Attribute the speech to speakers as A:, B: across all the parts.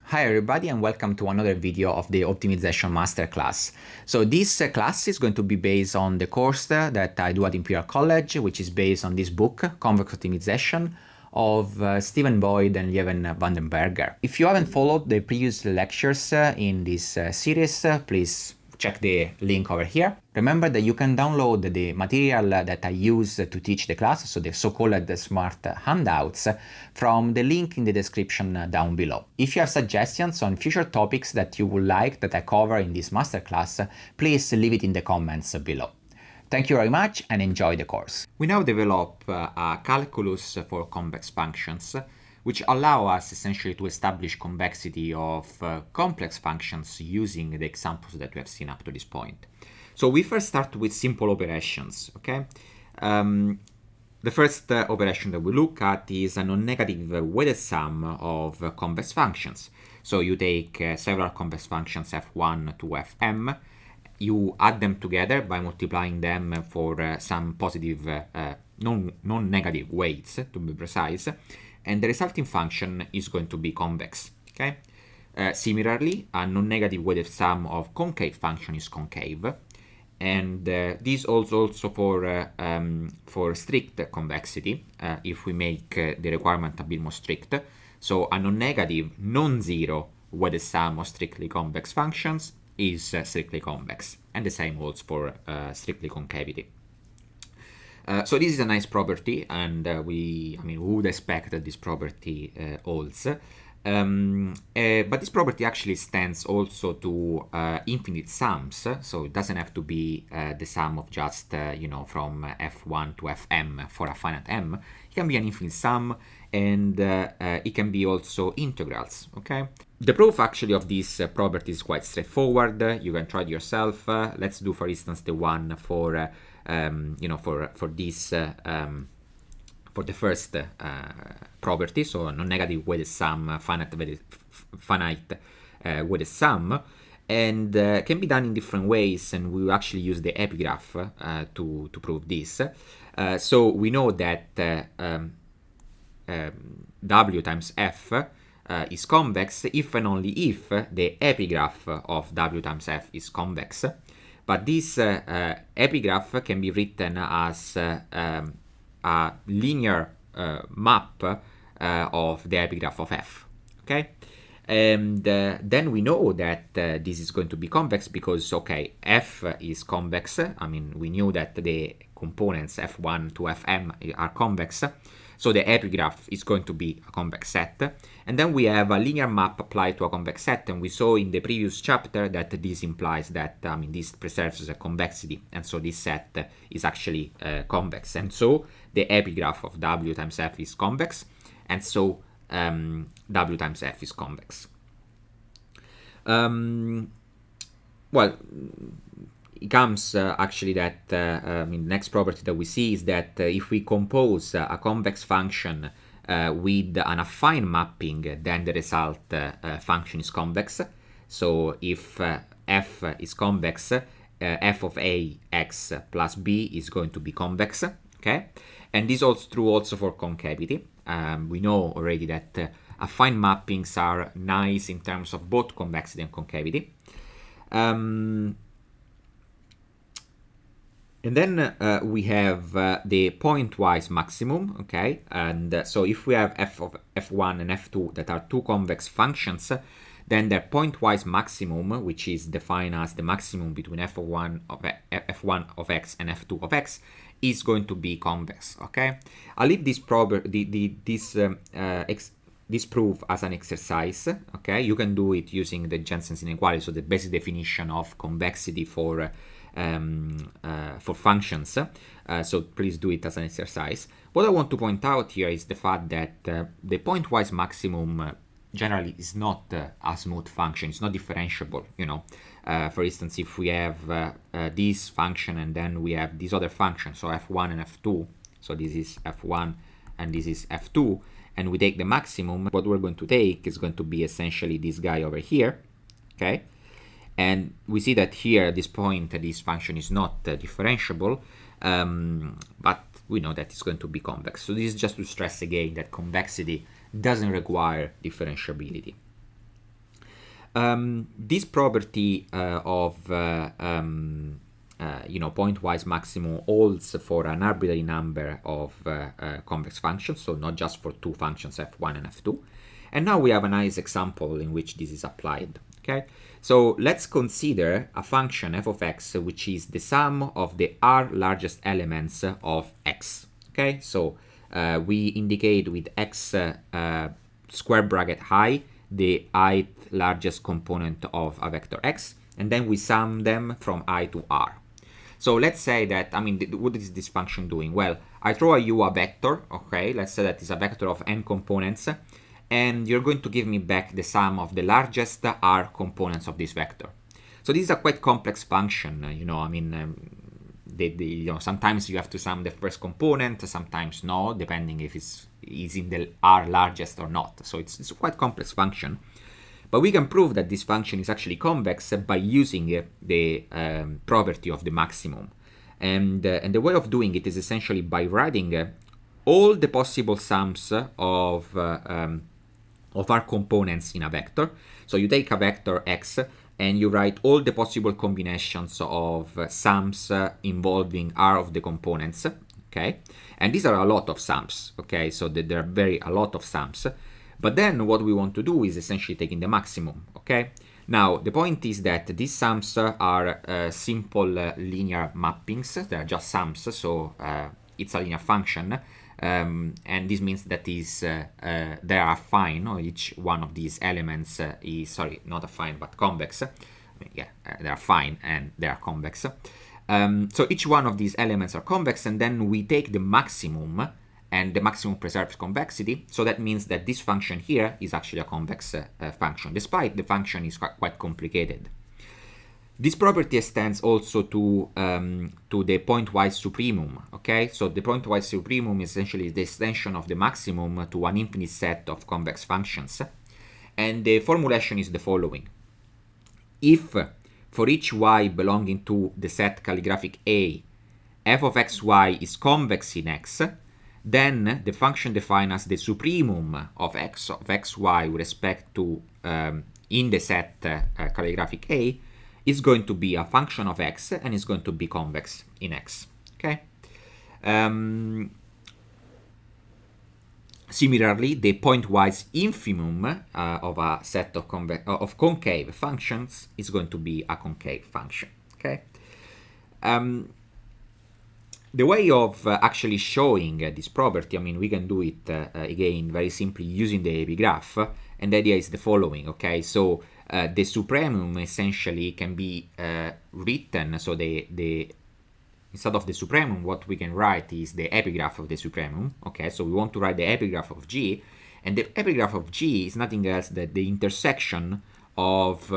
A: Hi everybody and welcome to another video of the Optimization Masterclass. So this class is going to be based on the course that I do at Imperial College, which is based on this book, Convex Optimization, of Stephen Boyd and Lieven Vandenberger. If you haven't followed the previous lectures in this series, please check the link over here. Remember that you can download the material that I use to teach the class, so the so-called smart handouts, from the link in the description down below. If you have suggestions on future topics that you would like that I cover in this masterclass, please leave it in the comments below. Thank you very much and enjoy the course. We now develop a calculus for convex functions, which allow us essentially to establish convexity of complex functions using the examples that we have seen up to this point. So we first start with simple operations, okay? The first operation that we look at is a non-negative weighted sum of convex functions. So you take several convex functions f1 to fm, you add them together by multiplying them for some positive non-negative weights, to be precise, and the resulting function is going to be convex, okay? Similarly, a non-negative weighted sum of concave function is concave, and this also for strict convexity, if we make the requirement a bit more strict. So a non-negative, non-zero weighted sum of strictly convex functions is strictly convex, and the same holds for strictly concavity. So this is a nice property, and we would expect that this property holds. But this property actually extends also to infinite sums, so it doesn't have to be the sum of just, from f1 to fm for a finite m. It can be an infinite sum, and it can be also integrals, okay? The proof actually of this property is quite straightforward. You can try it yourself. Let's do, for instance, the one for the first property, so non-negative weighted sum, finite weighted sum, and can be done in different ways, and we will actually use the epigraph to prove this. So we know that W times F is convex if and only if the epigraph of W times F is convex. But this epigraph can be written as a linear map of the epigraph of F, okay? And then we know that this is going to be convex because, okay, F is convex. We knew that the components F1 to Fm are convex. So the epigraph is going to be a convex set. And then we have a linear map applied to a convex set. And we saw in the previous chapter that this implies that this preserves a convexity. And so this set is actually convex. And so the epigraph of W times F is convex. And so W times F is convex. It comes actually that the next property that we see is that if we compose a convex function with an affine mapping, then the result function is convex. So if f is convex, f of a x plus b is going to be convex, okay? And this is true also for concavity. We know already that affine mappings are nice in terms of both convexity and concavity. And then we have the pointwise maximum, okay? And so if we have f of f1 and f2 that are two convex functions, then their pointwise maximum, which is defined as the maximum between f1 of x and f2 of x, is going to be convex, okay? I'll leave this this proof as an exercise, okay? You can do it using the Jensen's inequality, so the basic definition of convexity for functions, so please do it as an exercise. What I want to point out here is the fact that the pointwise maximum generally is not a smooth function. It's not differentiable, for instance, if we have this function and then we have this other function, so f1 and f2, so this is f1 and this is f2, and we take the maximum, what we're going to take is going to be essentially this guy over here, okay? And we see that here at this point this function is not differentiable, but we know that it's going to be convex. So this is just to stress again that convexity doesn't require differentiability. This property of pointwise maximum holds for an arbitrary number of convex functions, so not just for two functions f1 and f2. And now we have a nice example in which this is applied. Okay, so let's consider a function f of x which is the sum of the r largest elements of x. Okay, so we indicate with x square bracket high the ith largest component of a vector x, and then we sum them from I to r. So let's say that, what is this function doing? Well, I throw at you a vector, okay, let's say that it's a vector of n components, and you're going to give me back the sum of the largest r components of this vector. So this is a quite complex function, sometimes you have to sum the first component, sometimes no, depending if it's in the r largest or not. So it's a quite complex function. But we can prove that this function is actually convex by using the property of the maximum. And the way of doing it is essentially by writing all the possible sums of r components in a vector. So you take a vector x and you write all the possible combinations of sums involving r of the components, okay? And these are a lot of sums, okay? So there are a lot of sums. But then what we want to do is essentially taking the maximum, okay? Now, the point is that these sums are simple linear mappings. They are just sums, so it's a linear function. And this means that they are affine, or each one of these elements is, sorry, not affine, but convex. They are affine and they are convex. So each one of these elements are convex, and then we take the maximum, and the maximum preserves convexity. So that means that this function here is actually a convex function, despite the function is quite complicated. This property extends also to the pointwise supremum, okay? So the pointwise supremum is essentially the extension of the maximum to an infinite set of convex functions. And the formulation is the following. If for each y belonging to the set calligraphic A, f of xy is convex in x, then the function defined as the supremum of x of xy with respect to in the set calligraphic A is going to be a function of x and is going to be convex in x. Okay. Similarly, the pointwise infimum of a set of concave functions is going to be a concave function. Okay. The way of actually showing this property, we can do it again very simply using the epigraph, and the idea is the following. Okay, so the supremum essentially can be written. So the instead of the supremum, what we can write is the epigraph of the supremum. Okay, so we want to write the epigraph of G, and the epigraph of G is nothing else than the intersection of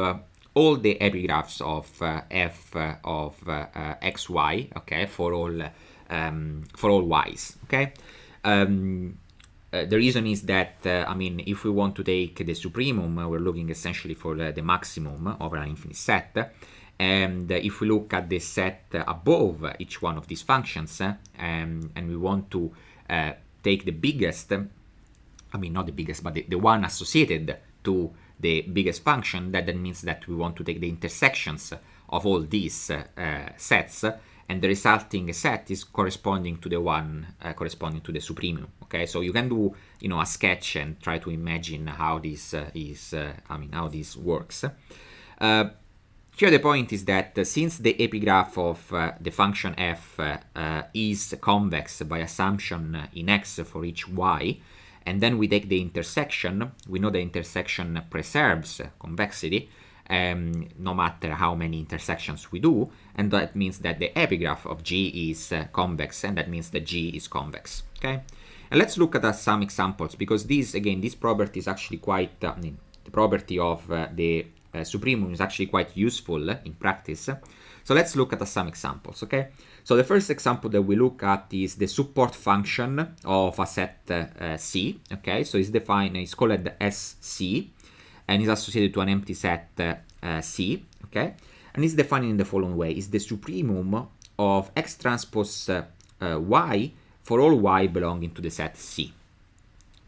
A: all the epigraphs of f of xy, okay, for all y's, okay. The reason is that if we want to take the supremum, we're looking essentially for the maximum over an infinite set. And if we look at the set above each one of these functions, and we want to take the biggest, not the biggest, but the one associated to the biggest function, that then means that we want to take the intersections of all these sets, and the resulting set is corresponding to the one corresponding to the supremum. Okay, so you can do a sketch and try to imagine how this how this works. Here the point is that since the epigraph of the function f is convex by assumption in x for each y, and then we take the intersection, we know the intersection preserves convexity, no matter how many intersections we do, and that means that the epigraph of G is convex, and that means that G is convex. Okay, and let's look at some examples, because this property is actually quite, the property of the supremum is actually quite useful in practice. So let's look at some examples, okay? So the first example that we look at is the support function of a set C, okay? So it's defined, it's called SC, and is associated to an empty set C, okay? And it's defined in the following way. It's the supremum of x transpose y for all y belonging to the set C.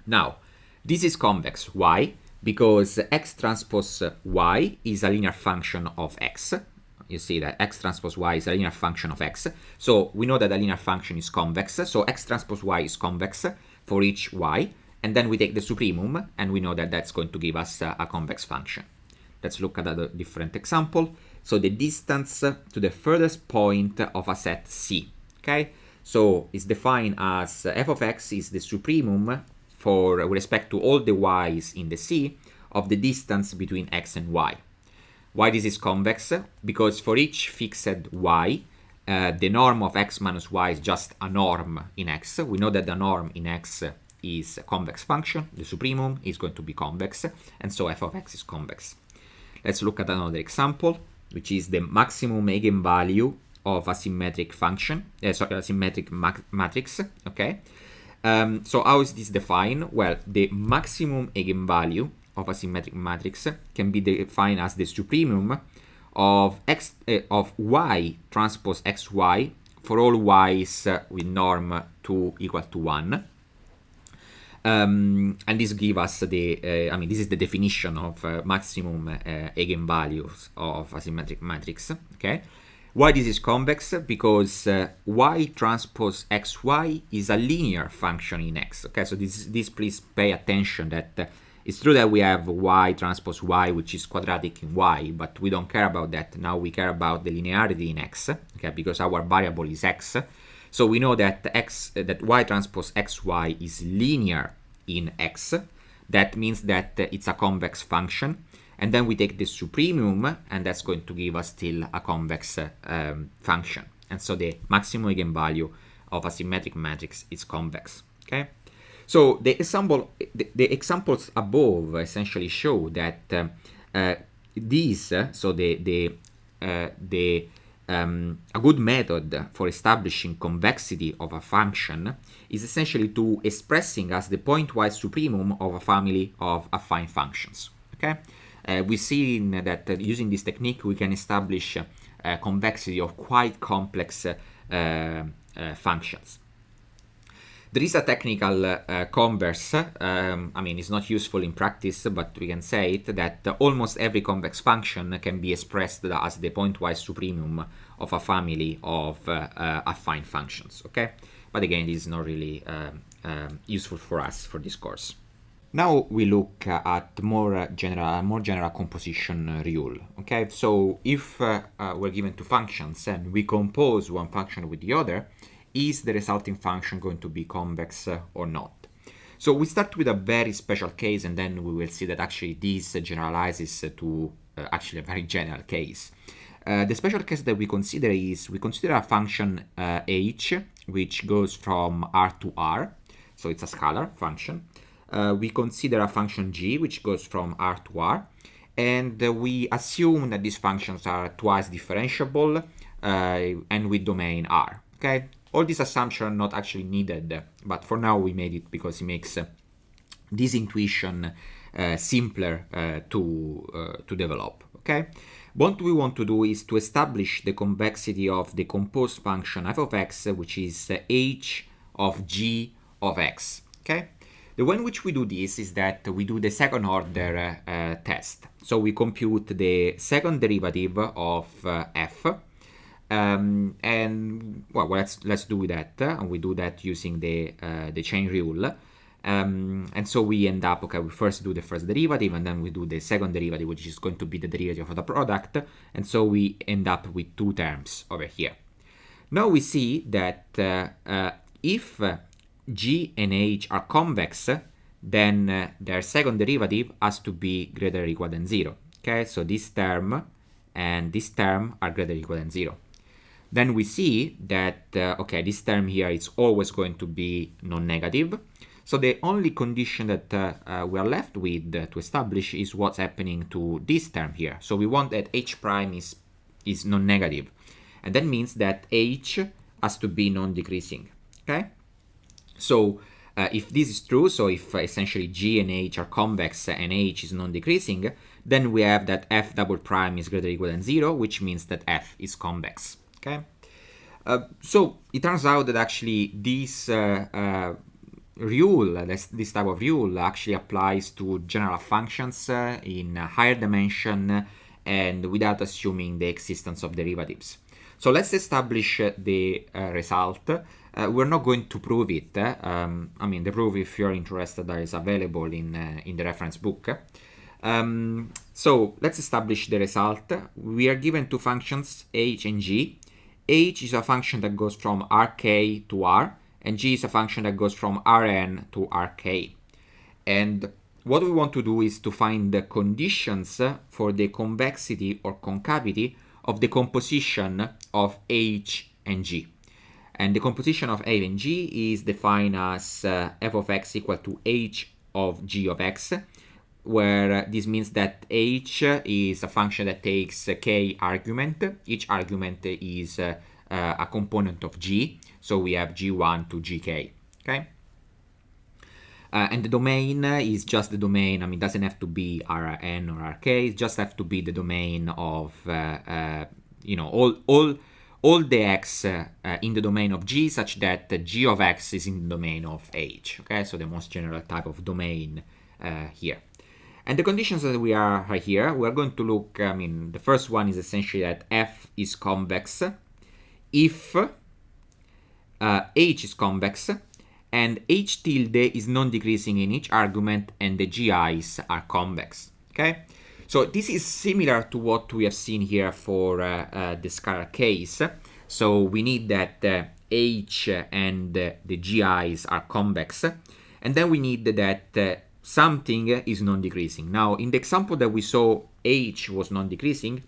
A: Now, this is convex. Why? because x transpose y is a linear function of x. You see that x transpose y is a linear function of x. So we know that a linear function is convex. So x transpose y is convex for each y. And then we take the supremum, and we know that that's going to give us a convex function. Let's look at a different example. So the distance to the furthest point of a set C. Okay, so it's defined as f of x is the supremum with respect to all the y's in the C of the distance between x and y. Why this is convex? Because for each fixed y, the norm of x minus y is just a norm in x. We know that the norm in x is a convex function. The supremum is going to be convex, and so f of x is convex. Let's look at another example, which is the maximum eigenvalue of a symmetric function, a symmetric matrix. Okay. So how is this defined? Well, the maximum eigenvalue of a symmetric matrix can be defined as the supremum of y transpose xy for all y's with norm 2 equal to 1. And this gives us this is the definition of maximum eigenvalues of a symmetric matrix. Okay. Why this is convex? Because y transpose xy is a linear function in x. Okay, so this please pay attention that it's true that we have y transpose y, which is quadratic in y, but we don't care about that. Now we care about the linearity in x, okay, because our variable is x. So we know that y transpose xy is linear in x. That means that it's a convex function. And then we take the supremum, and that's going to give us still a convex function. And so the maximum eigenvalue of a symmetric matrix is convex. Okay. So the examples above essentially show that a good method for establishing convexity of a function is essentially to expressing as the pointwise supremum of a family of affine functions. Okay. We've seen that using this technique we can establish convexity of quite complex functions. There is a technical converse, it's not useful in practice, but we can say it, that almost every convex function can be expressed as the pointwise supremum of a family of affine functions, okay? But again, this is not really useful for us for this course. Now we look at more general composition rule. Okay, so if we're given two functions and we compose one function with the other, is the resulting function going to be convex or not? So we start with a very special case, and then we will see that actually this generalizes to actually a very general case. The special case that we consider is a function h, which goes from R to R, so it's a scalar function. We consider a function g, which goes from R to R, and we assume that these functions are twice differentiable and with domain R. Okay, all these assumptions are not actually needed, but for now we made it because it makes this intuition simpler to develop. Okay, what we want to do is to establish the convexity of the composed function f of x, which is h of g of x. Okay. The way in which we do this is that we do the second order test. So we compute the second derivative of f, and well, let's do that, and we do that using the chain rule. And so we end up, okay, we first do the first derivative, and then we do the second derivative, which is going to be the derivative of the product, and so we end up with two terms over here. Now we see that if g and h are convex, then their second derivative has to be greater or equal than 0. Okay, so this term and this term are greater or equal than 0. Then we see that, okay, this term here is always going to be non-negative. So the only condition that we are left with to establish is what's happening to this term here. So we want that h prime is non-negative. And that means that h has to be non-decreasing. Okay? So if this is true, so if essentially g and h are convex and h is non-decreasing, then we have that f double prime is greater or equal than 0, which means that f is convex. Okay. So it turns out that actually this rule, this type of rule actually applies to general functions in higher dimension and without assuming the existence of derivatives. So let's establish the result. We're not going to prove it. I mean, the proof, if you're interested, is available in the reference book. So let's establish the result. We are given two functions, h and g. H is a function that goes from Rk to R, and g is a function that goes from Rn to Rk. And what we want to do is to find the conditions for the convexity or concavity of the composition of h and g. And the composition of h and g is defined as f of x equal to h of g of x, where this means that h is a function that takes k argument. Each argument is a component of g, so we have g1 to gk, okay? And the domain is just the domain. I mean, it doesn't have to be Rn or Rk. It just have to be the domain of you know, all the x in the domain of g, such that g of x is in the domain of h. Okay, so the most general type of domain here. And the conditions that we are here, we're going to look. I mean, the first one is essentially that f is convex if h is convex and h tilde is non-decreasing in each argument and the gi's are convex. Okay, so this is similar to what we have seen here for the scalar case. So we need that h and the gi's are convex, and then we need that something is non-decreasing. Now, in the example that we saw, h was non-decreasing.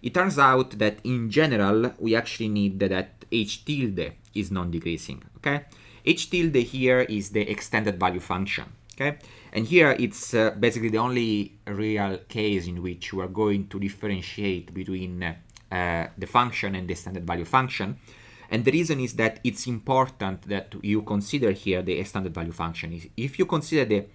A: It turns out that in general we actually need that h tilde is non-decreasing. Okay, h tilde here is the extended value function. Okay, and here it's basically the only real case in which we are going to differentiate between the function and the extended value function. And the reason is that it's important that you consider here the extended value function. If you consider the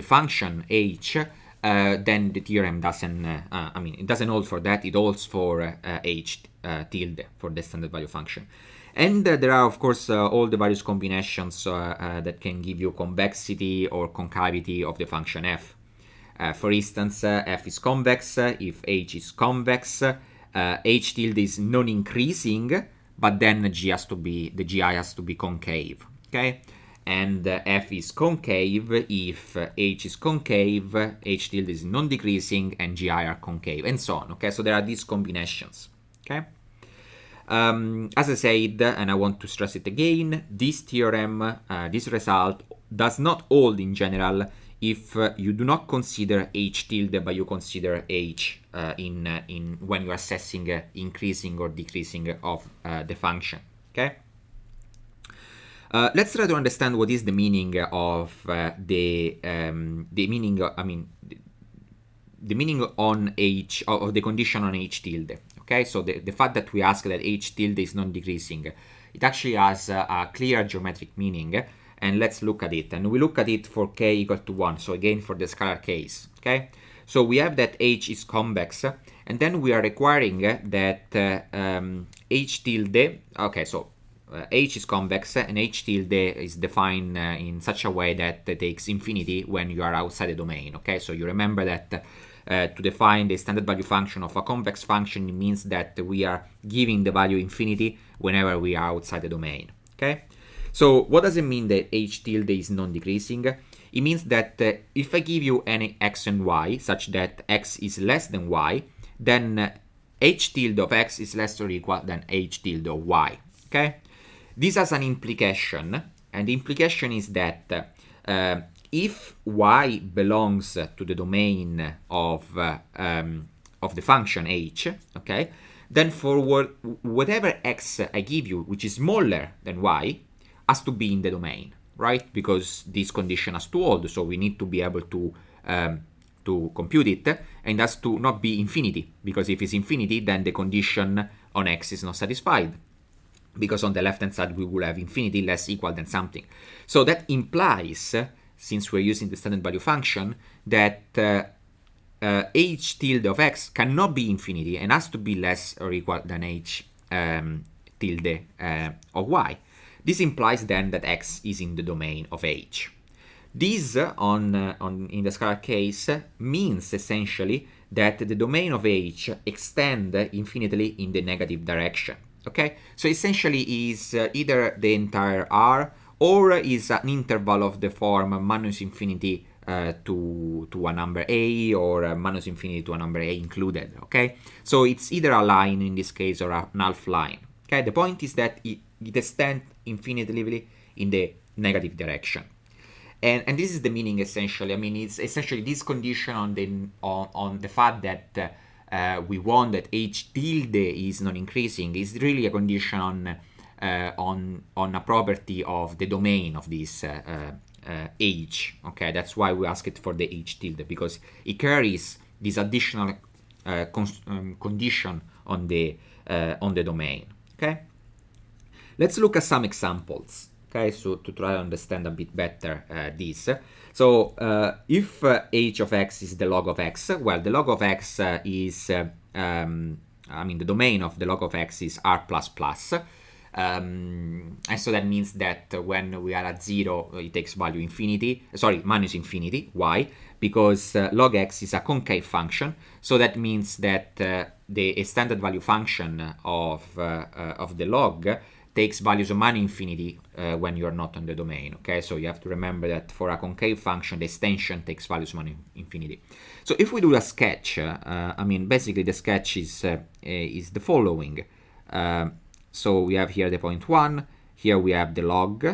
A: function h, then the theorem doesn't, I mean, it doesn't hold for that. It holds for h tilde, for the standard value function. And there are, of course, all the various combinations that can give you convexity or concavity of the function f. For instance, f is convex if h is convex, h tilde is non-increasing, but then the gi has to be concave. Okay, and f is concave if h is concave, h tilde is non-decreasing, and gi are concave, and so on. Okay, so there are these combinations. Okay, as I said, and I want to stress it again, this theorem, this result does not hold in general if you do not consider h tilde, but you consider h in when you are assessing increasing or decreasing of the function. Okay. Let's try to understand what is the meaning of the meaning. I mean, the meaning on h of the condition on h tilde. Okay, so the fact that we ask that h tilde is non-decreasing, it actually has a clear geometric meaning, and let's look at it. And we look at it for k equal to 1. So again, for the scalar case. Okay, so we have that h is convex, and then we are requiring that h tilde. Okay, so h is convex and h tilde is defined in such a way that it takes infinity when you are outside the domain. Okay, so you remember that to define the standard value function of a convex function, it means that we are giving the value infinity whenever we are outside the domain. Okay, so what does it mean that h tilde is non-decreasing? It means that if I give you any x and y such that x is less than y, then h tilde of x is less or equal than h tilde of y. Okay, this has an implication, and the implication is that if y belongs to the domain of the function h, okay, then for whatever x I give you, which is smaller than y, has to be in the domain, right? Because this condition has to hold, so we need to be able to compute it, and has to not be infinity, because if it's infinity, then the condition on x is not satisfied, because on the left-hand side we will have infinity less equal than something. So that implies, since we're using the standard value function, that h tilde of x cannot be infinity and has to be less or equal than h tilde of y. This implies then that x is in the domain of H. This, in the scalar case, means essentially that the domain of H extends infinitely in the negative direction. Okay, so essentially is either the entire R or is an interval of the form minus infinity to a number A or minus infinity to a number A included. Okay, so it's either a line in this case or an half line. Okay, the point is that it extends infinitely in the negative direction. And this is the meaning essentially. I mean, it's essentially this condition on the fact that we want that H tilde is non-increasing is really a condition on a property of the domain of this H. Okay, that's why we ask it for the H tilde, because it carries this additional condition on the domain. Okay, let's look at some examples. Okay, so to try to understand a bit better this. So if h of x is the log of x, well, the log of x is, I mean, the domain of the log of x is r++. And so that means that when we are at 0, it takes value infinity, sorry, minus infinity. Why? Because log x is a concave function. So that means that the standard value function of the log takes values of minus infinity when you're not on the domain. Okay, so you have to remember that for a concave function, the extension takes values of minus infinity. So if we do a sketch, I mean, basically the sketch is the following. So we have here the point 1, here we have the log,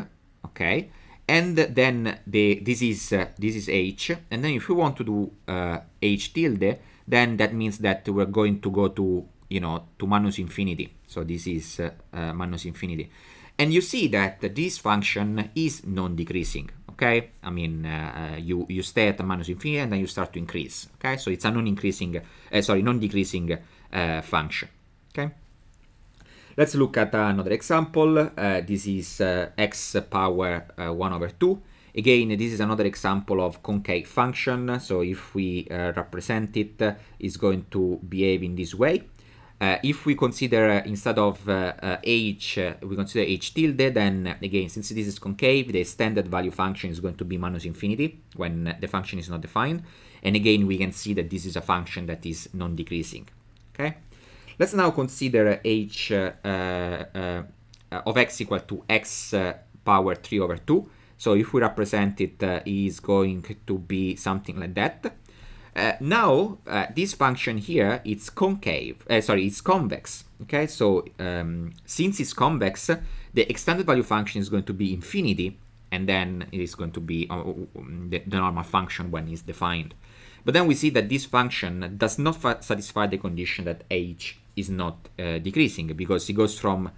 A: okay, and then this is h, and then if we want to do h tilde, then that means that we're going to go to minus infinity. So this is minus infinity. And you see that this function is non-decreasing, okay? I mean, you stay at minus infinity and then you start to increase, okay? So it's a non-decreasing function, okay? Let's look at another example. This is x power 1/2. Again, this is another example of concave function. So if we represent it, it's going to behave in this way. If we consider instead of h, we consider h tilde, then again, since this is concave, the standard value function is going to be minus infinity when the function is not defined. And again, we can see that this is a function that is non-decreasing. Okay. Let's now consider h of x equal to x power 3/2. So if we represent it, is going to be something like that. Now, this function here, it's concave, it's convex, okay? So, since it's convex, the extended value function is going to be infinity, and then it is going to be the normal function when it's defined. But then we see that this function does not satisfy the condition that h is not decreasing, because it goes from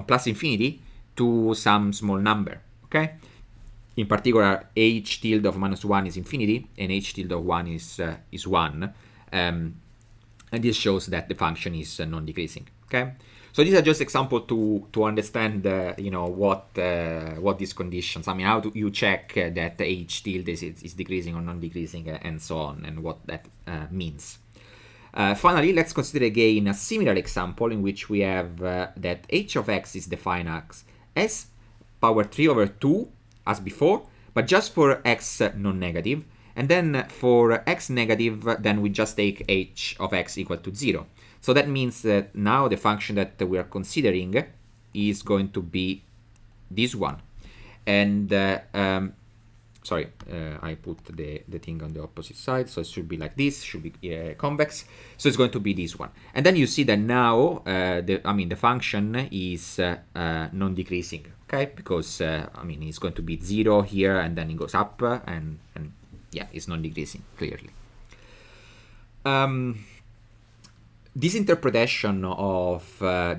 A: plus infinity to some small number, okay? In particular, h tilde of -1 is infinity, and h tilde of 1 is 1. And this shows that the function is non-decreasing. Okay, so these are just examples to understand, what these conditions. I mean, how do you check that h tilde is decreasing or non-decreasing, and so on, and what that means. Finally, let's consider again a similar example in which we have that h of x is defined as power 3/2 as before, but just for x non-negative, and then for x negative, then we just take h of x equal to 0. So that means that now the function that we are considering is going to be this one. And sorry, I put the thing on the opposite side, so it should be like this, should be convex. So it's going to be this one. And then you see that now, the function is non-decreasing, okay? Because, it's going to be 0 here, and then it goes up, and yeah, it's non-decreasing, clearly. This interpretation of,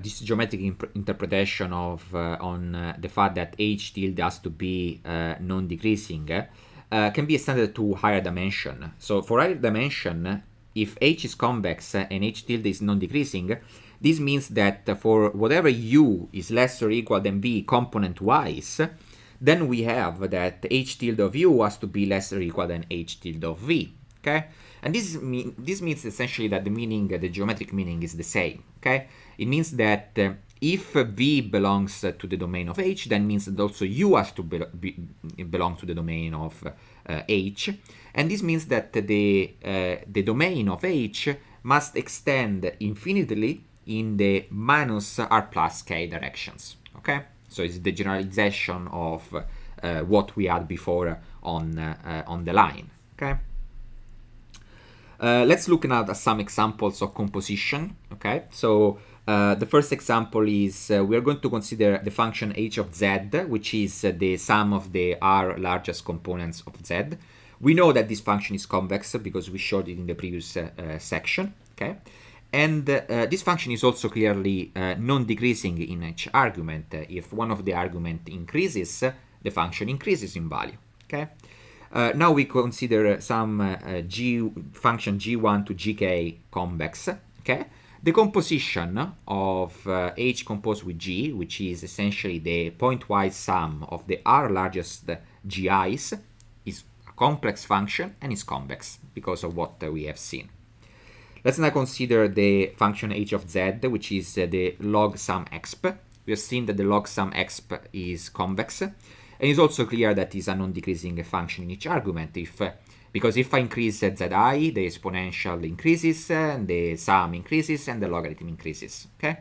A: this geometric interpretation of on the fact that h tilde has to be non-decreasing can be extended to higher dimension. So for higher dimension, if h is convex and h tilde is non-decreasing, this means that for whatever u is less or equal than v component-wise, then we have that h tilde of u has to be less or equal than h tilde of v, okay? And this means essentially that the geometric meaning is the same, okay? It means that if V belongs to the domain of H, then means that also U has to belong to the domain of H. And this means that the domain of H must extend infinitely in the minus R plus K directions. Okay? So it's the generalization of what we had before on the line. Okay? Let's look now at some examples of composition. Okay, so the first example is we are going to consider the function h of z, which is the sum of the r largest components of z. We know that this function is convex because we showed it in the previous section. Okay, and this function is also clearly non-decreasing in each argument. If one of the argument increases, the function increases in value. Okay. Now we consider some function g1 to gk convex. Okay, the composition of h composed with g, which is essentially the pointwise sum of the r largest gi's, is a complex function and is convex because of what we have seen. Let's now consider the function h of z, which is the log-sum-exp. We have seen that the log-sum-exp is convex. And it's also clear that it's a non-decreasing function in each argument, because if I increase zi, the exponential increases, and the sum increases, and the logarithm increases. Okay,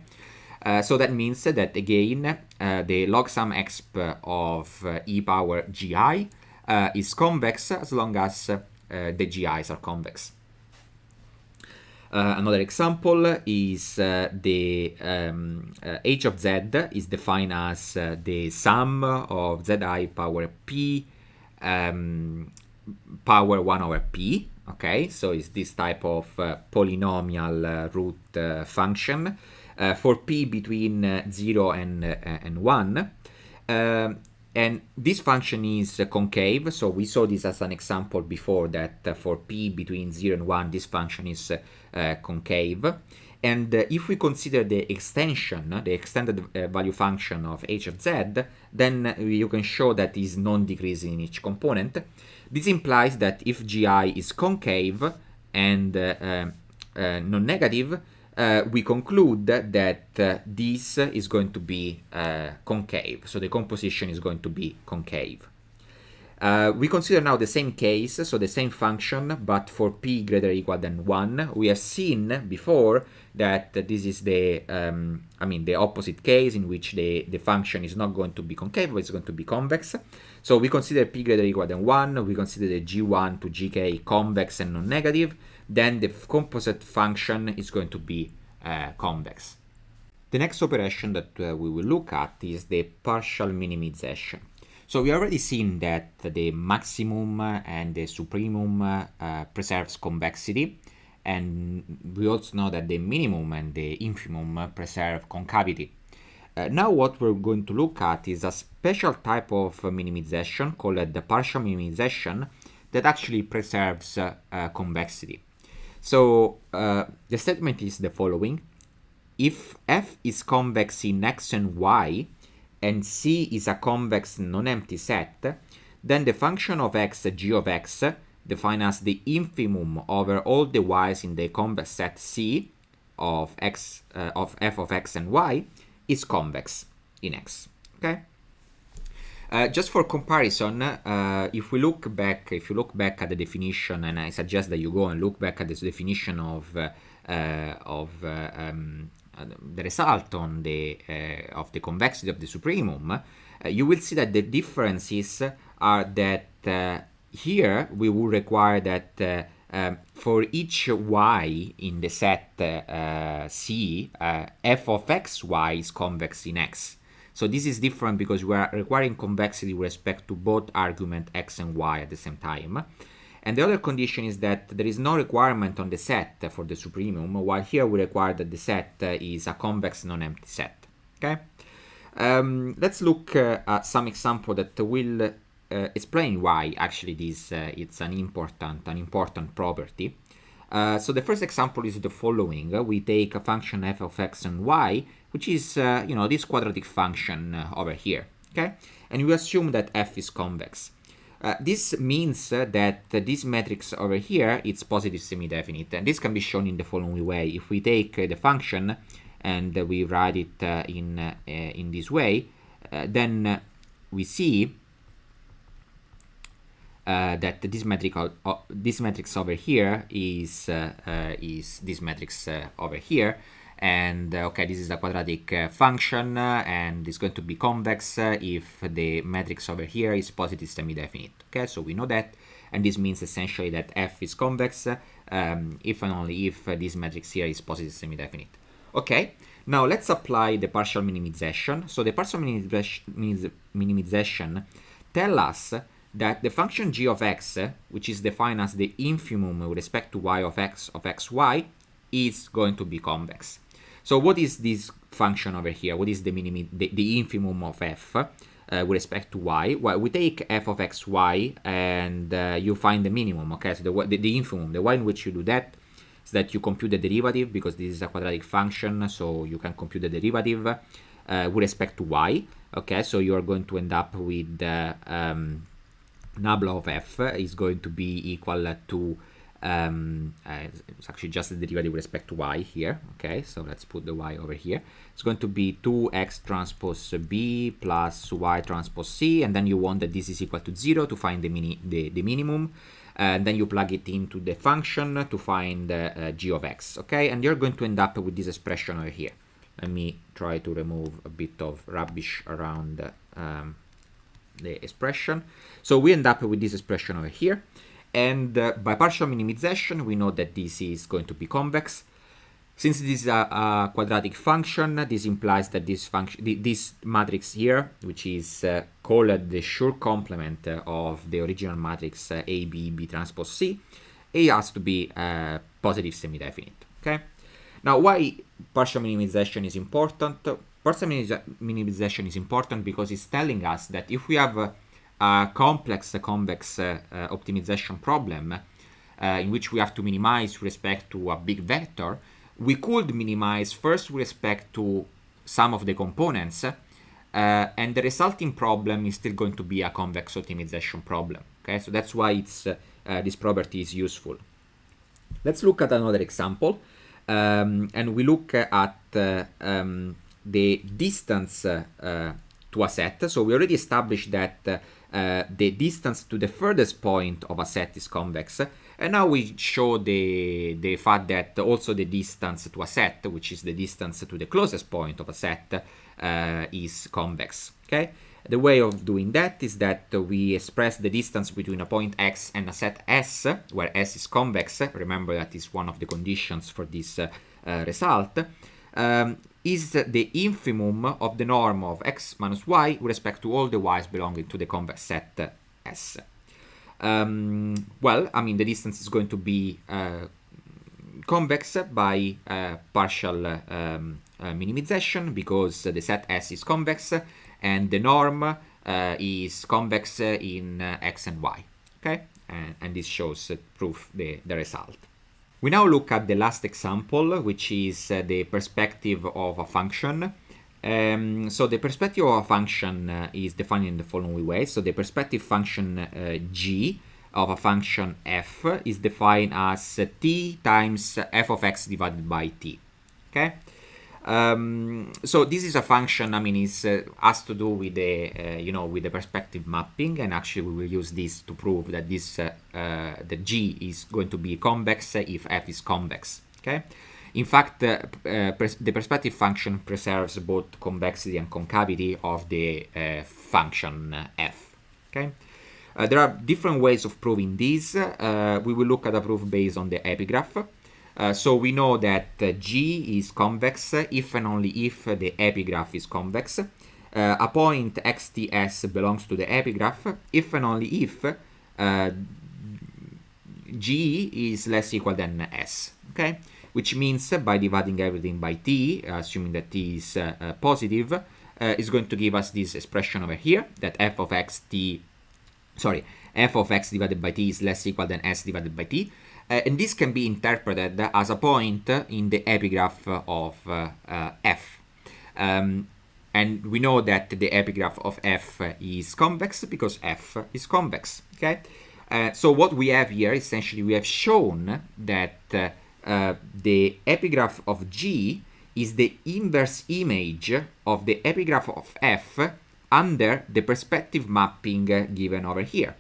A: so that means that again the log-sum-exp of e power gi is convex as long as the gi's are convex. Another example is the h of z is defined as the sum of zi power p power 1 over p. Okay, so it's this type of polynomial root function for p between 0 and 1. And this function is concave, so we saw this as an example before, that for p between 0 and 1, this function is concave. And if we consider the extension, the extended value function of h of z, then you can show that is non-decreasing in each component. This implies that if gi is concave and non-negative, we conclude that this is going to be concave, so the composition is going to be concave. We consider now the same case, so the same function, but for p greater or equal than 1. We have seen before that this is the the opposite case in which the function is not going to be concave, but it's going to be convex. So we consider p greater or equal than 1, we consider the g1 to gk convex and non-negative, then the composite function is going to be convex. The next operation that we will look at is the partial minimization. So we already seen that the maximum and the supremum preserves convexity, and we also know that the minimum and the infimum preserve concavity. Now what we're going to look at is a special type of minimization called the partial minimization that actually preserves convexity. So the statement is the following: if f is convex in x and y, and C is a convex non-empty set, then the function of x, g of x, defined as the infimum over all the y's in the convex set C of x of f of x and y, is convex in x. Okay. Just for comparison, if you look back at the definition, and I suggest that you go and look back at this definition of the result on the of the convexity of the supremum, you will see that the differences are that here we will require that for each y in the set C, f of x y is convex in x. So this is different because we are requiring convexity with respect to both argument x and y at the same time. And the other condition is that there is no requirement on the set for the supremum, while here we require that the set is a convex non-empty set. Okay. Let's look at some example that will explain why actually this it's an important property. So the first example is the following: we take a function f of x and y, which is this quadratic function over here. Okay, and we assume that f is convex. This means that this matrix over here is positive semi-definite, and this can be shown in the following way. If we take the function and we write it in this way, then we see that this matrix over here is this matrix over here, and okay, this is a quadratic function, and it's going to be convex if the matrix over here is positive semi-definite. Okay, so we know that, and this means essentially that F is convex if and only if this matrix here is positive semi-definite. Okay, now let's apply the partial minimization. So the partial minimization tell us that the function g of x, which is defined as the infimum with respect to y of x of xy, is going to be convex. So what is this function over here? What is the infimum of f with respect to y? Well, we take f of xy and you find the minimum. Okay, so the infimum, the way in which you do that is that you compute the derivative, because this is a quadratic function, so you can compute the derivative with respect to y. Okay, so you are going to end up with nabla of f is going to be equal to it's actually just the derivative with respect to y here. Okay, so let's put the y over here. It's going to be 2x transpose b plus y transpose c, and then you want that this is equal to 0 to find the minimum, and then you plug it into the function to find g of x. Okay, and you're going to end up with this expression over here. Let me try to remove a bit of rubbish around the expression. So we end up with this expression over here, and by partial minimization we know that this is going to be convex. Since this is a quadratic function, this implies that this matrix here, which is called the Schur complement of the original matrix A, B, B transpose C, it has to be positive semi-definite. Okay. Now, why partial minimization is important? Partial minimization is important because it's telling us that if we have a complex convex optimization problem in which we have to minimize with respect to a big vector, we could minimize first with respect to some of the components, and the resulting problem is still going to be a convex optimization problem. Okay, so that's why it's this property is useful. Let's look at another example, and we look at the distance to a set. So we already established that the distance to the furthest point of a set is convex, and now we show the fact that also the distance to a set, which is the distance to the closest point of a set, is convex. Okay, the way of doing that is that we express the distance between a point x and a set S, where S is convex. Remember that is one of the conditions for this result. Is the infimum of the norm of x minus y with respect to all the y's belonging to the convex set S. Well, I mean, the distance is going to be convex by partial minimization, because the set S is convex and the norm is convex in x and y. Okay, and this shows proof the result. We now look at the last example, which is the perspective of a function. So the perspective of a function is defined in the following way. So the perspective function g of a function f is defined as t times f of x divided by t. Okay. So this is a function. I mean, it has to do with the with the perspective mapping, and actually we will use this to prove that this that g is going to be convex if f is convex. Okay. In fact, the perspective function preserves both convexity and concavity of the function f. Okay. There are different ways of proving this. We will look at a proof based on the epigraph. So we know that G is convex if and only if the epigraph is convex. A point xts belongs to the epigraph if and only if G is less equal than S. Okay, which means by dividing everything by t, assuming that t is positive, is going to give us this expression over here that f of x divided by t is less equal than s divided by t. And this can be interpreted as a point in the epigraph of f. And we know that the epigraph of f is convex because f is convex. Okay. So what we have here, essentially, we have shown that the epigraph of G is the inverse image of the epigraph of f under the perspective mapping given over here.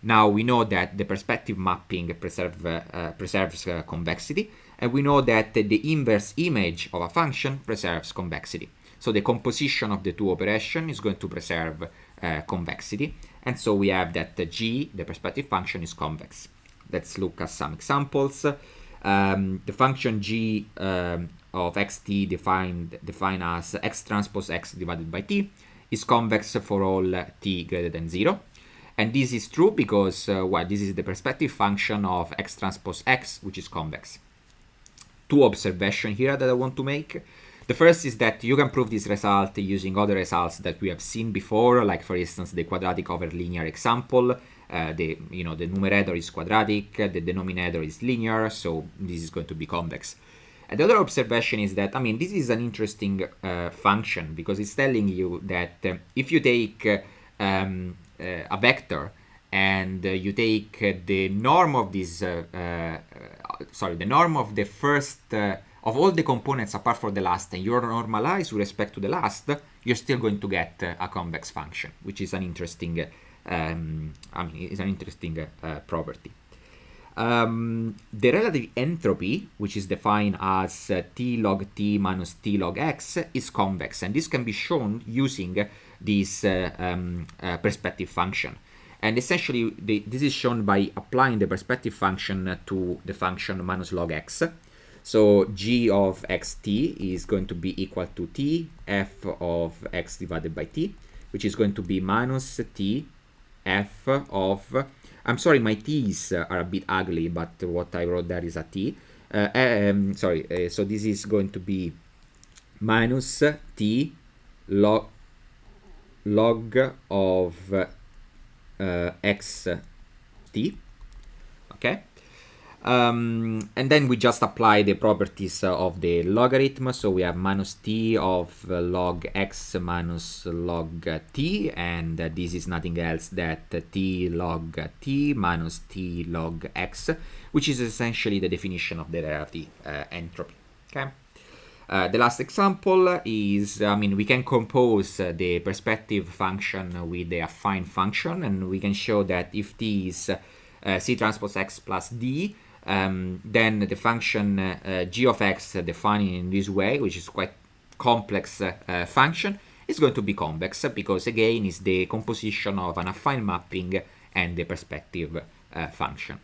A: Now we know that the perspective mapping preserves convexity, and we know that the inverse image of a function preserves convexity. So the composition of the two operations is going to preserve convexity, and so we have that g, the perspective function, is convex. Let's look at some examples. The function g of xt defined as x transpose x divided by t is convex for all t greater than 0. And this is true because this is the perspective function of x transpose x, which is convex. Two observations here that I want to make. The first is that you can prove this result using other results that we have seen before, like for instance the quadratic over linear example. The numerator is quadratic, the denominator is linear, so this is going to be convex. And the other observation is that, this is an interesting function because it's telling you that if you take a vector and you take the norm of this, the norm of the first, of all the components apart from the last, and you normalize with respect to the last, you're still going to get a convex function, which is an interesting, property. The relative entropy, which is defined as t log t minus t log x, is convex, and this can be shown using this perspective function. And essentially, this is shown by applying the perspective function to the function minus log x. So g of xt is going to be equal to t f of x divided by t, which is going to be minus t f of... I'm sorry, my t's are a bit ugly, but what I wrote there is a t. So this is going to be minus t log of x t, okay? And then we just apply the properties of the logarithm. So we have minus t of log x minus log t, and this is nothing else that t log t minus t log x, which is essentially the definition of the relative entropy. Okay. The last example is, we can compose the perspective function with the affine function, and we can show that if t is c transpose x plus d, then the function g of x defined in this way, which is quite complex function, is going to be convex because again is the composition of an affine mapping and the perspective function.